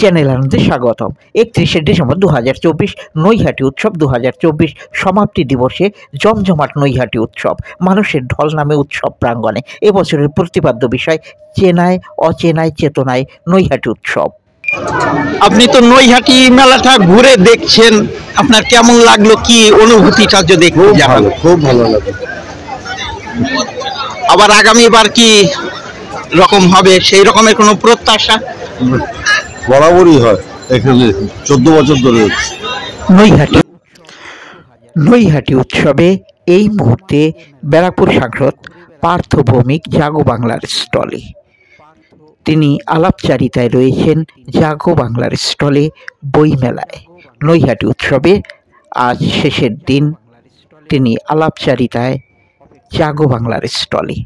Channel আনন্দে স্বাগতম। 31শে December 2024 Naihati উৎসব 2024 সমাপ্তি দিবসে জমজমাট নৈহাটি উৎসব, মানুষের ঢল নামে উৎসব প্রাঙ্গণে। এবছরের প্রতিপাদ্য বিষয় চেনায় অচেনায় চেতনায় নৈহাটি উৎসব। আপনি তো নৈহাটি মেলাটা ঘুরে দেখছেন, আপনার কেমন লাগলো, কি অনুভূতিটা যদি জানান? খুব ভালো লাগে। আবার আগামীবার কি রকম হবে সেই রকমের কোনো প্রত্যাশা? বরাবরই হয়, এখানে 14 বছর ধরে হচ্ছে। নৈহাটি উৎসবে এই মুহূর্তে ব্যারাকপুর সাংসদ পার্থ ভৌমিক জাগো বাংলার স্টলে। তিনি আলাপচারিতায় রয়েছেন জাগো বাংলার স্টলে বইমেলায়। নৈহাটি উৎসবে আজ শেষের দিন, তিনি আলাপচারিতায় জাগো বাংলার স্টলে।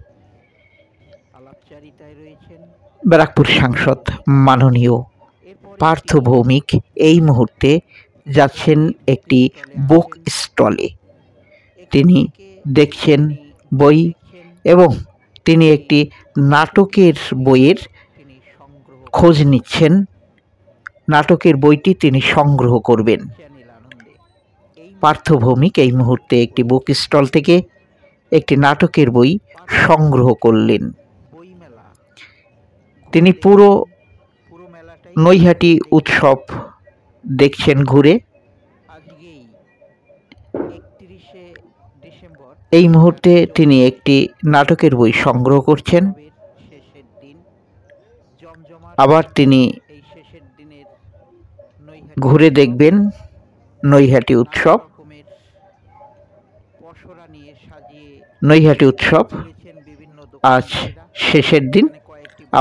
ব্যারাকপুর সাংসদ মাননীয় পার্থ ভৌমিক এই মুহূর্তে যাচ্ছেন একটি বুক স্টলে। তিনি দেখছেন বই এবং তিনি একটি নাটকের বইয়ের খোঁজ নিচ্ছেন। নাটকের বইটি তিনি সংগ্রহ করবেন। পার্থ ভৌমিক এই মুহূর্তে একটি বুক স্টল থেকে একটি নাটকের বই সংগ্রহ করলেন। তিনি পুরো নৈহাটি উৎসব দেখছেন ঘুরে। এই মুহূর্তে তিনি একটি নাটকের বই সংগ্রহ করছেন। আবার তিনি ঘুরে দেখবেন নৈহাটি উৎসব। নৈহাটি উৎসব আজ শেষের দিন,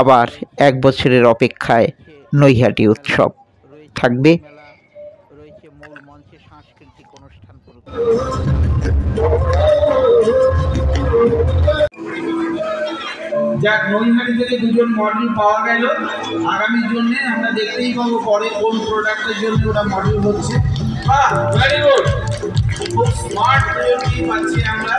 আবার 1 বছরের অপেক্ষায় নৈহাটি উৎসব থাকবে। যাক, নৈহাটি থেকে দুজন মডেল পাওয়া গেল। আগামীর জন্য আমরা দেখতেই পাবো পরে কোন প্রোডাক্টের জন্য ওটা মডেল হচ্ছে। ভেরি গুড, খুব স্মার্ট পাচ্ছি আমরা।